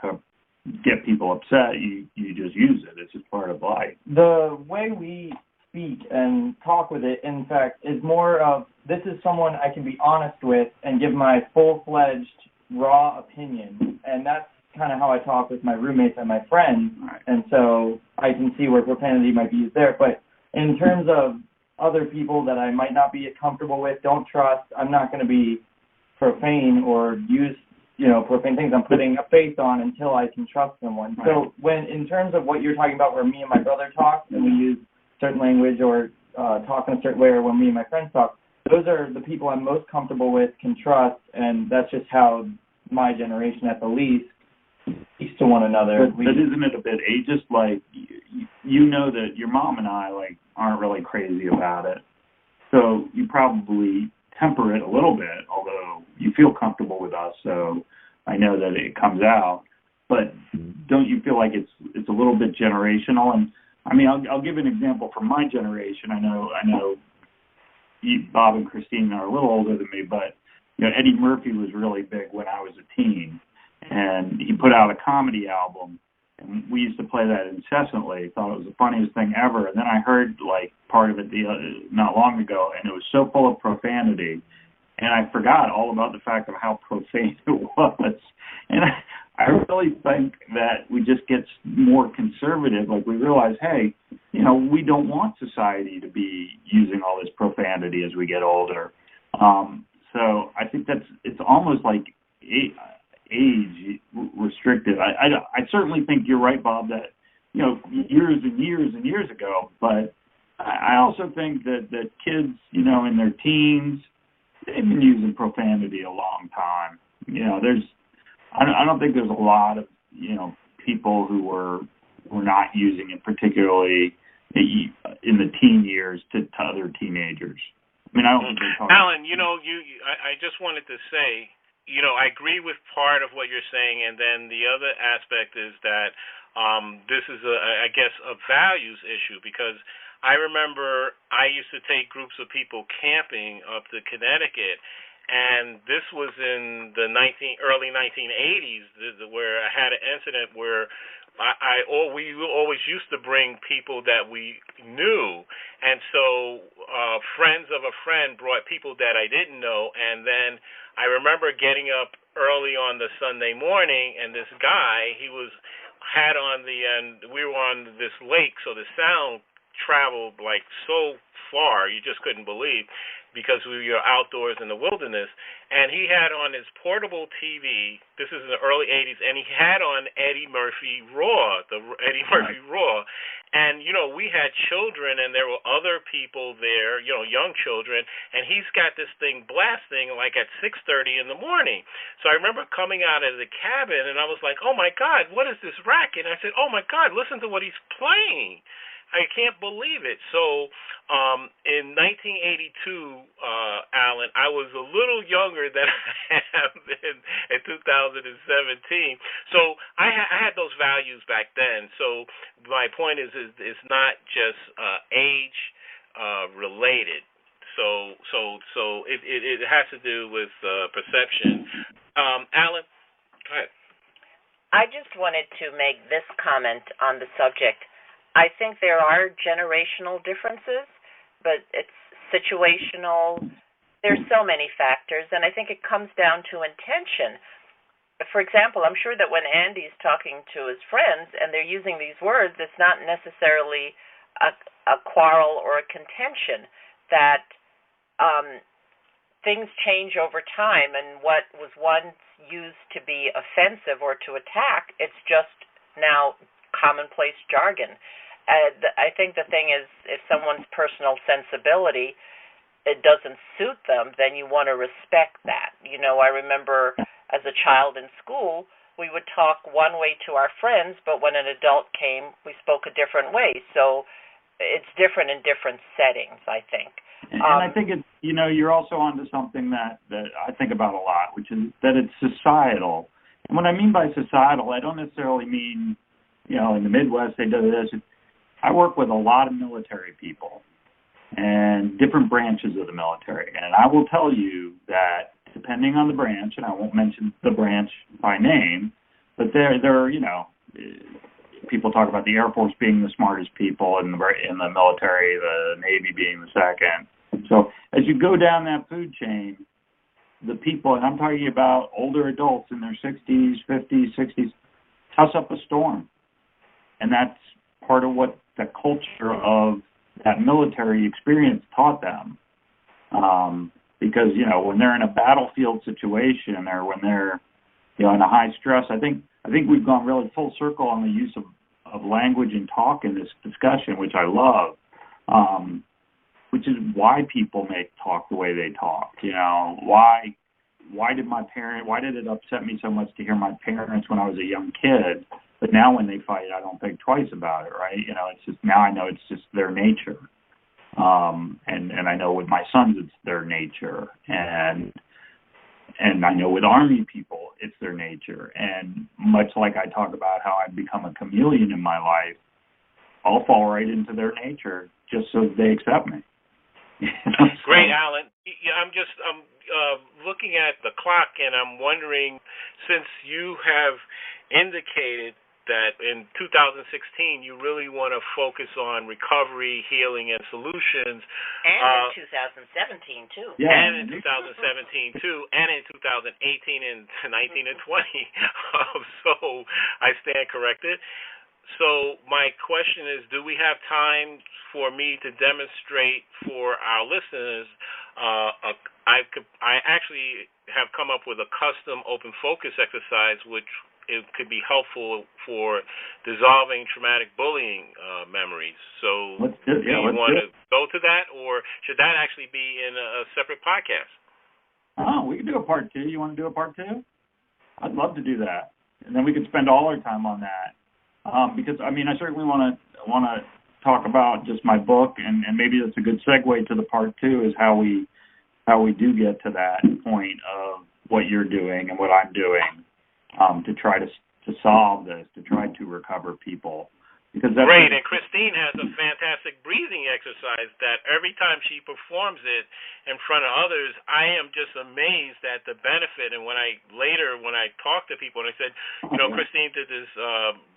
get people upset. You just use it. It's just part of life. The way we speak and talk with it, in fact, is more of this is someone I can be honest with and give my full-fledged raw opinion, and that's kind of how I talk with my roommates and my friends, right. And so I can see where profanity might be used there. But in terms of other people that I might not be comfortable with, don't trust, I'm not going to be profane or use profane things I'm putting a face on until I can trust someone. Right. So in terms of what you're talking about where me and my brother talk and we use certain language or talk in a certain way, or when me and my friends talk, those are the people I'm most comfortable with, can trust, and that's just how my generation at the least speaks to one another. But isn't it a bit ageist? Like, that your mom and I, aren't really crazy about it. So you probably temper it a little bit, although you feel comfortable with us, so I know that it comes out. But don't you feel like it's a little bit generational? And I mean, I'll give an example from my generation. I know Bob and Christine are a little older than me, but Eddie Murphy was really big when I was a teen, and he put out a comedy album, and we used to play that incessantly. Thought it was the funniest thing ever. And then I heard part of it not long ago, and it was so full of profanity, and I forgot all about the fact of how profane it was. And I really think that we just get more conservative. Like, we realize, hey, we don't want society to be using all this profanity as we get older. So I think it's almost like age restricted. I certainly think you're right, Bob, that, years and years and years ago, but I also think that kids, in their teens, they've been using profanity a long time. I don't think there's a lot of, people who were not using it, particularly in the teen years to other teenagers. I don't think they're talking. Alan, I just wanted to say, I agree with part of what you're saying, and then the other aspect is that this is I guess, a values issue, because I remember I used to take groups of people camping up to Connecticut, and this was in the early 1980s, where I had an incident where we always used to bring people that we knew, and so friends of a friend brought people that I didn't know, and then I remember getting up early on the Sunday morning, and this guy, we were on this lake, so the sound traveled like so far, you just couldn't believe, because we were outdoors in the wilderness, and he had on his portable TV, this is in the early 80s, and he had on Eddie Murphy Raw, and, we had children, and there were other people there, young children, and he's got this thing blasting like at 6:30 in the morning. So I remember coming out of the cabin, and I was like, oh my God, what is this racket? And I said, oh my God, listen to what he's playing. I can't believe it. So in 1982, Alan, I was a little younger than I am in 2017. So I had those values back then. So my point is it's not just age related. So it has to do with perception. Alan, go ahead. I just wanted to make this comment on the subject. I think there are generational differences, but it's situational. There's so many factors, and I think it comes down to intention. For example, I'm sure that when Andy's talking to his friends and they're using these words, it's not necessarily a quarrel or a contention, that things change over time, and what was once used to be offensive or to attack, it's just now commonplace jargon. I think the thing is, if someone's personal sensibility, it doesn't suit them, then you want to respect that. I remember as a child in school, we would talk one way to our friends, but when an adult came, we spoke a different way. So it's different in different settings, I think. And I think it's, you're also onto something that I think about a lot, which is that it's societal. And what I mean by societal, I don't necessarily mean, in the Midwest they do this. I work with a lot of military people and different branches of the military. And I will tell you that depending on the branch, and I won't mention the branch by name, but there people talk about the Air Force being the smartest people in the military, the Navy being the second. So as you go down that food chain, the people, and I'm talking about older adults in their 60s, 50s, 60s, toss up a storm. And that's part of what the culture of that military experience taught them. Because, when they're in a battlefield situation or when they're, in a high stress, I think we've gone really full circle on the use of language and talk in this discussion, which I love, which is why people make talk the way they talk. Why did it upset me so much to hear my parents when I was a young kid? But now when they fight, I don't think twice about it, right? It's just, now I know it's just their nature. And I know with my sons, it's their nature. And I know with Army people, it's their nature. And much like I talk about how I've become a chameleon in my life, I'll fall right into their nature just so they accept me. Great, Alan. I'm looking at the clock, and I'm wondering, since you have indicated that in 2016 you really want to focus on recovery, healing, and solutions. And in 2017, too. Yeah. And in 2017, too. And in 2018 and 19 and 20. So I stand corrected. So my question is, do we have time for me to demonstrate for our listeners I actually have come up with a custom open focus exercise, which it could be helpful for dissolving traumatic bullying memories. So, do you want to go to that, or should that actually be in a separate podcast? Oh, we can do a part 2. You want to do a part 2? I'd love to do that, and then we could spend all our time on that. Because I certainly want to talk about just my book, and maybe that's a good segue to the part 2 is how we do get to that point of what you're doing and what I'm doing to try to solve this, to try to recover people. Because that's great, and Christine has a fantastic breathing exercise that every time she performs it in front of others, I am just amazed at the benefit. And when I talked to people and I said, Christine did this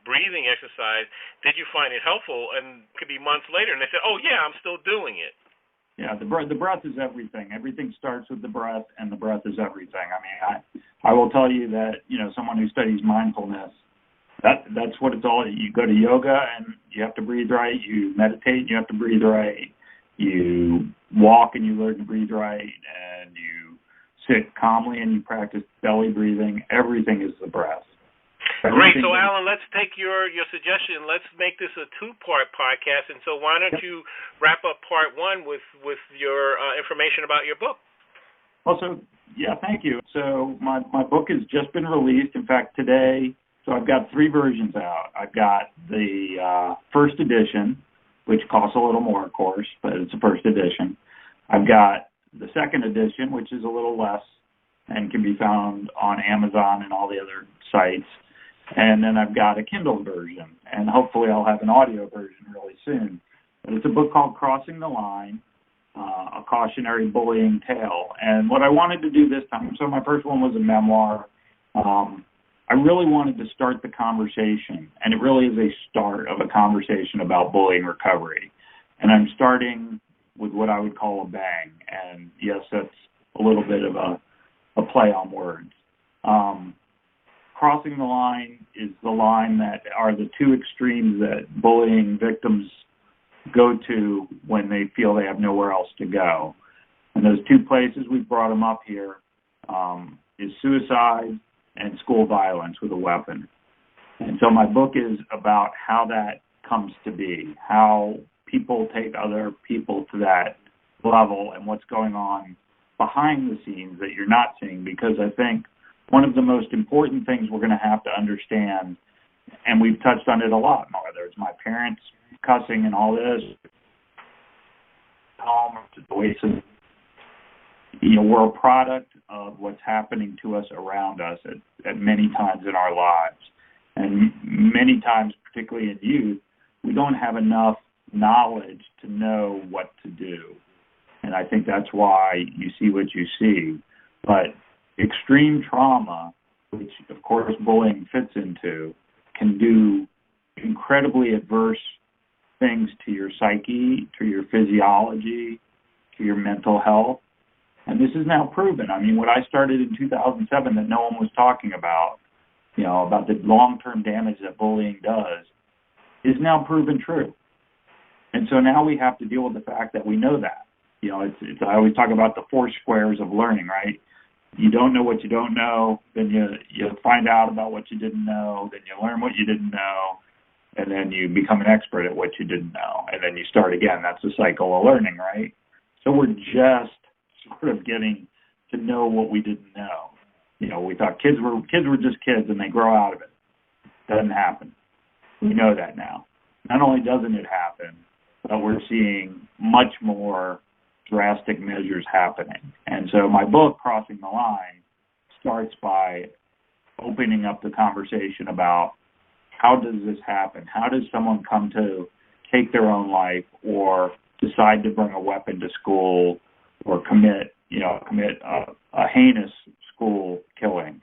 breathing exercise, did you find it helpful? And it could be months later, and they said, oh yeah, I'm still doing it. Yeah, the breath is everything. Everything starts with the breath, and the breath is everything. I will tell you that, someone who studies mindfulness, that's what it's all. You go to yoga and you have to breathe right. You meditate, you have to breathe right. You walk and you learn to breathe right. And you sit calmly and you practice belly breathing. Everything is the breath. Great. So, Alan, let's take your suggestion. Let's make this a 2-part podcast. And so why don't you wrap up part 1 with your information about your book? Well, thank you. So my book has just been released. In fact, today. So I've got 3 versions out. I've got the first edition, which costs a little more, of course, but it's a first edition. I've got the second edition, which is a little less and can be found on Amazon and all the other sites. And then I've got a Kindle version, and hopefully I'll have an audio version really soon. But it's a book called Crossing the Line, A Cautionary Bullying Tale. And what I wanted to do this time, so my first one was a memoir. I really wanted to start the conversation, and it really is a start of a conversation about bullying recovery. And I'm starting with what I would call a bang. And yes, that's a little bit of a play on words. Crossing the line is the line that are the 2 extremes that bullying victims go to when they feel they have nowhere else to go. And those 2 places, we've brought them up here, is suicide and school violence with a weapon. And so my book is about how that comes to be, how people take other people to that level and what's going on behind the scenes that you're not seeing. Because I think one of the most important things we're going to have to understand, and we've touched on it a lot, whether it's my parents cussing and all this, we're a product of what's happening to us around us at many times in our lives. And many times, particularly in youth, we don't have enough knowledge to know what to do. And I think that's why you see what you see. But extreme trauma, which of course bullying fits into, can do incredibly adverse things to your psyche, to your physiology, to your mental health. And this is now proven. What I started in 2007 that no one was talking about, about the long-term damage that bullying does, is now proven true. And so now we have to deal with the fact that we know that. I always talk about the 4 squares of learning, right? You don't know what you don't know, then you find out about what you didn't know, then you learn what you didn't know, and then you become an expert at what you didn't know, and then you start again. That's the cycle of learning, right? So we're just sort of getting to know what we didn't know. We thought kids were just kids and they grow out of it. Doesn't happen. We know that now. Not only doesn't it happen, but we're seeing much more drastic measures happening. And so my book, Crossing the Line, starts by opening up the conversation about how does this happen? How does someone come to take their own life or decide to bring a weapon to school or commit a heinous school killing?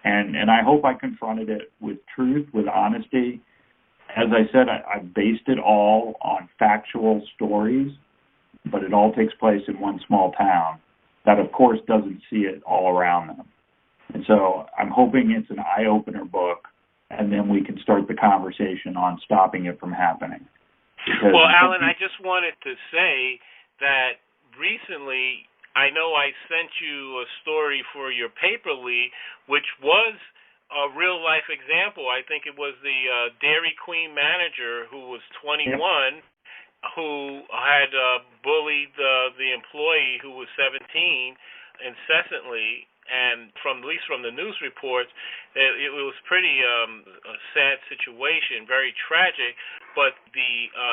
And I hope I confronted it with truth, with honesty. As I said, I based it all on factual stories, but it all takes place in one small town that, of course, doesn't see it all around them. And so I'm hoping it's an eye-opener book, and then we can start the conversation on stopping it from happening. Well, Alan, I just wanted to say that recently I know I sent you a story for your paper, Lee, which was a real life example. I think it was the Dairy Queen manager who was 21, Yep. who had bullied the employee who was 17 incessantly. And at least from the news reports, it was pretty a sad situation, very tragic. But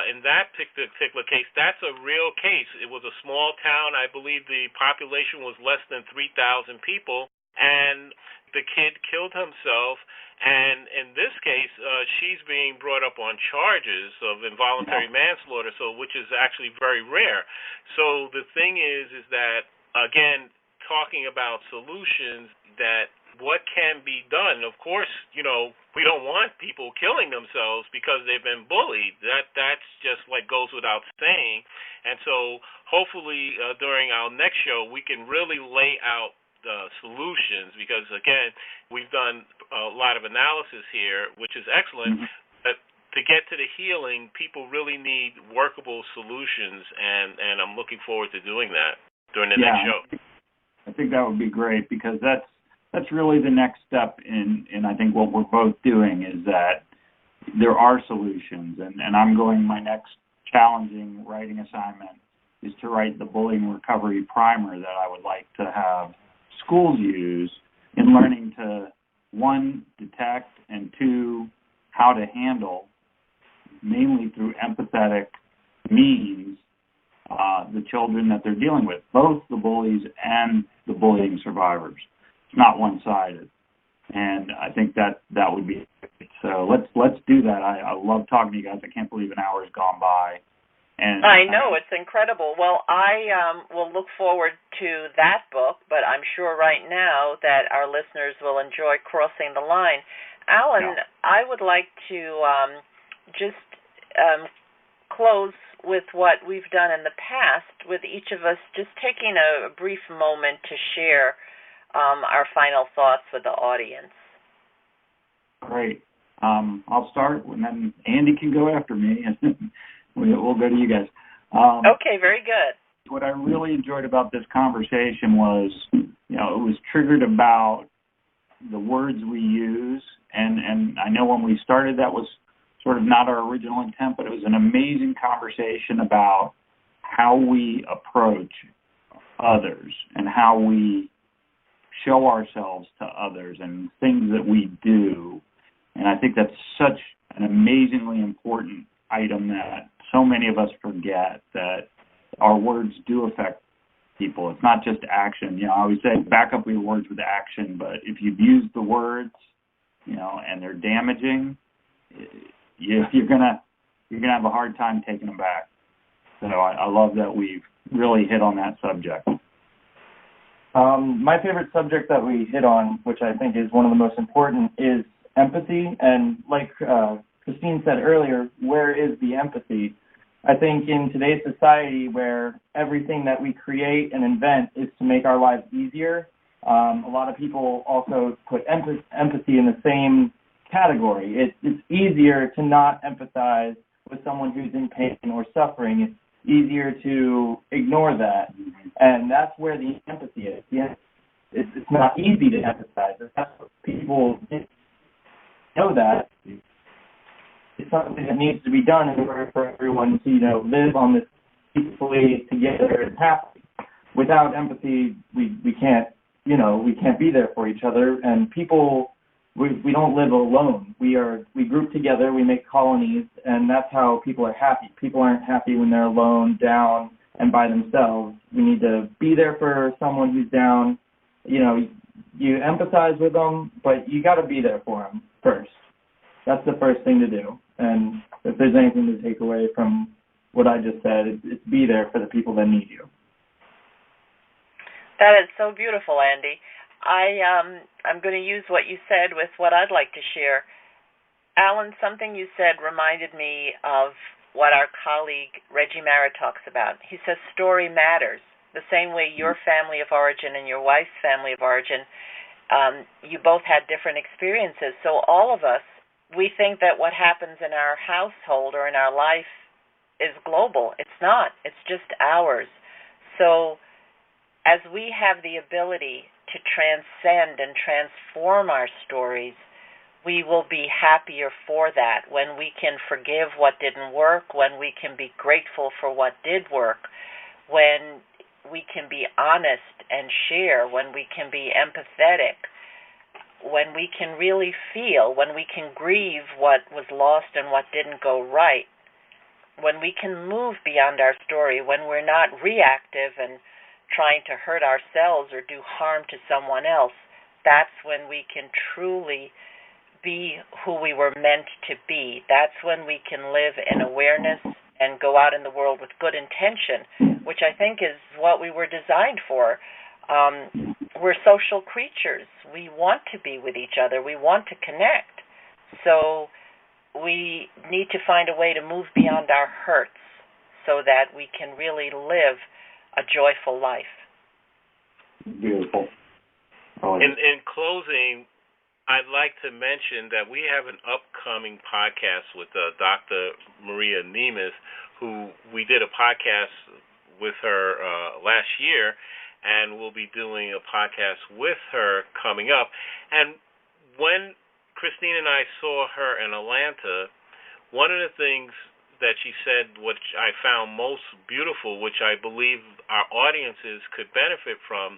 in that particular case, that's a real case. It was a small town. I believe the population was less than 3,000 people, and the kid killed himself. And in this case, she's being brought up on charges of involuntary manslaughter, which is actually very rare. So the thing is that, again, talking about solutions, that what can be done. Of course, we don't want people killing themselves because they've been bullied. That's just like goes without saying. And so hopefully during our next show we can really lay out the solutions, because again, we've done a lot of analysis here, which is excellent. Mm-hmm. But to get to the healing, people really need workable solutions, and I'm looking forward to doing that during the next show. I think that would be great, because that's really the next step in I think what we're both doing is that there are solutions, and my next challenging writing assignment is to write the bullying recovery primer that I would like to have schools use in learning to, one, detect, and two, how to handle, mainly through empathetic means, the children that they're dealing with, both the bullies and the bullying survivors. It's not one-sided, and I think that would be great. So let's do that. I love talking to you guys. I can't believe an hour has gone by. And I know, it's incredible. Well, I will look forward to that book, but I'm sure right now that our listeners will enjoy Crossing the Line. Alan, I would like to just close with what we've done in the past, with each of us just taking a brief moment to share our final thoughts with the audience. Great. I'll start, and then Andy can go after me, and we'll go to you guys. Okay, very good. What I really enjoyed about this conversation was, it was triggered about the words we use, and I know when we started that was sort of not our original intent, but it was an amazing conversation about how we approach others and how we show ourselves to others and things that we do. And I think that's such an amazingly important item that so many of us forget, that our words do affect people. It's not just action. I always say back up your words with action, but if you've used the words, and they're damaging, you're gonna have a hard time taking them back. So I love that we've really hit on that subject. My favorite subject that we hit on, which I think is one of the most important, is empathy. And like Christine said earlier, where is the empathy? I think in today's society, where everything that we create and invent is to make our lives easier, a lot of people also put empathy in the same category. It's easier to not empathize with someone who's in pain or suffering. It's easier to ignore that, and that's where the empathy is. It's not easy to empathize. That's what people know that. It's something that needs to be done in order for everyone to, live on this peacefully together and happy. Without empathy, we can't, we can't be there for each other. And people, we don't live alone. We group together, we make colonies, and that's how people are happy. People aren't happy when they're alone, down, and by themselves. We need to be there for someone who's down. You empathize with them, but you got to be there for them first. That's the first thing to do. And if there's anything to take away from what I just said, it's be there for the people that need you. That is so beautiful, Andy. I'm going to use what you said with what I'd like to share. Alan, something you said reminded me of what our colleague Reggie Mara talks about. He says story matters. The same way your family of origin and your wife's family of origin, you both had different experiences. So all of us, we think that what happens in our household or in our life is global. It's not. It's just ours. So as we have the ability to transcend and transform our stories, we will be happier for that, when we can forgive what didn't work, when we can be grateful for what did work, when we can be honest and share, when we can be empathetic, when we can really feel, when we can grieve what was lost and what didn't go right, when we can move beyond our story, when we're not reactive and trying to hurt ourselves or do harm to someone else, that's when we can truly be who we were meant to be. That's when we can live in awareness and go out in the world with good intention, which I think is what we were designed for. We're social creatures. We want to be with each other. We want to connect. So we need to find a way to move beyond our hurts so that we can really live a joyful life. Beautiful. In closing, I'd like to mention that we have an upcoming podcast with Dr. Maria Nemes, who we did a podcast with her last year, and we'll be doing a podcast with her coming up. And when Christine and I saw her in Atlanta, one of the things that she said, which I found most beautiful, which I believe our audiences could benefit from,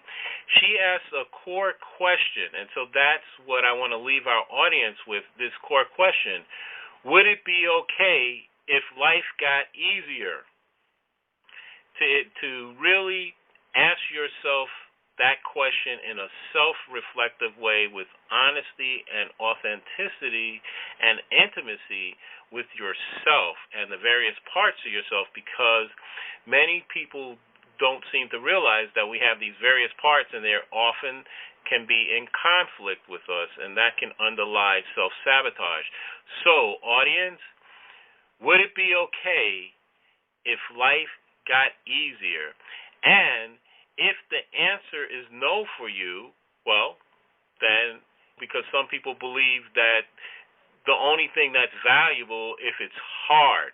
she asked a core question, and so that's what I want to leave our audience with, this core question. Would it be okay if life got easier? To really ask yourself that question in a self-reflective way with honesty and authenticity and intimacy with yourself and the various parts of yourself, because many people don't seem to realize that we have these various parts and they often can be in conflict with us, and that can underlie self-sabotage. So, audience, would it be okay if life got easier? And if the answer is no for you, well, then because some people believe that the only thing that's valuable if it's hard.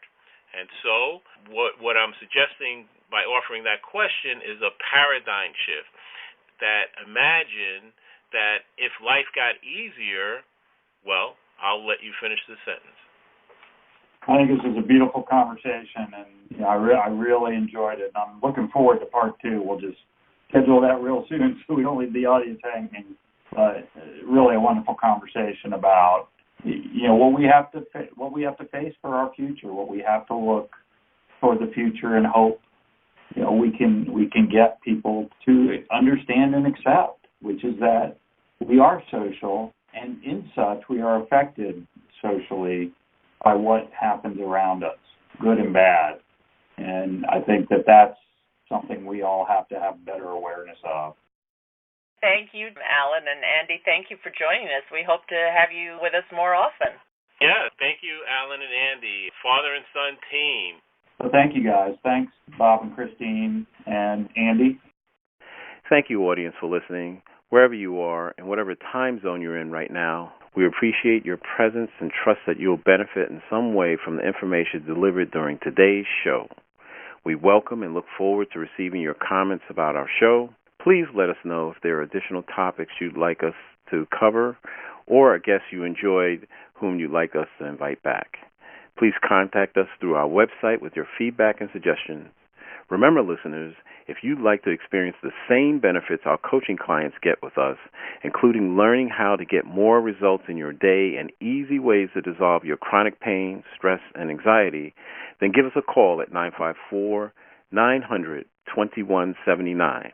And so what I'm suggesting by offering that question is a paradigm shift, that imagine that if life got easier, well, I'll let you finish the sentence. I think this was a beautiful conversation, and I really enjoyed it. And I'm looking forward to part 2. We'll just schedule that real soon so we don't leave the audience hanging. But really a wonderful conversation about what we have to face for our future, what we have to look for the future and hope we can get people to understand and accept, which is that we are social, and in such we are affected socially by what happens around us, good and bad. And I think that that's something we all have to have better awareness of. Thank you, Alan and Andy. Thank you for joining us. We hope to have you with us more often. Yeah, thank you, Alan and Andy, father and son team. So thank you, guys. Thanks, Bob and Christine and Andy. Thank you, audience, for listening. Wherever you are and whatever time zone you're in right now, we appreciate your presence and trust that you'll benefit in some way from the information delivered during today's show. We welcome and look forward to receiving your comments about our show. Please let us know if there are additional topics you'd like us to cover or a guest you enjoyed whom you'd like us to invite back. Please contact us through our website with your feedback and suggestions. Remember, listeners, if you'd like to experience the same benefits our coaching clients get with us, including learning how to get more results in your day and easy ways to dissolve your chronic pain, stress, and anxiety, then give us a call at 954-900-2179.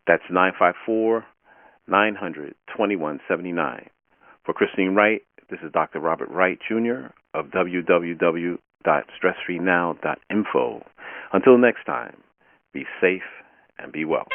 That's 954-900-2179. For Christine Wright, this is Dr. Robert Wright, Jr. of www.stressfreenow.info. Until next time, be safe and be well.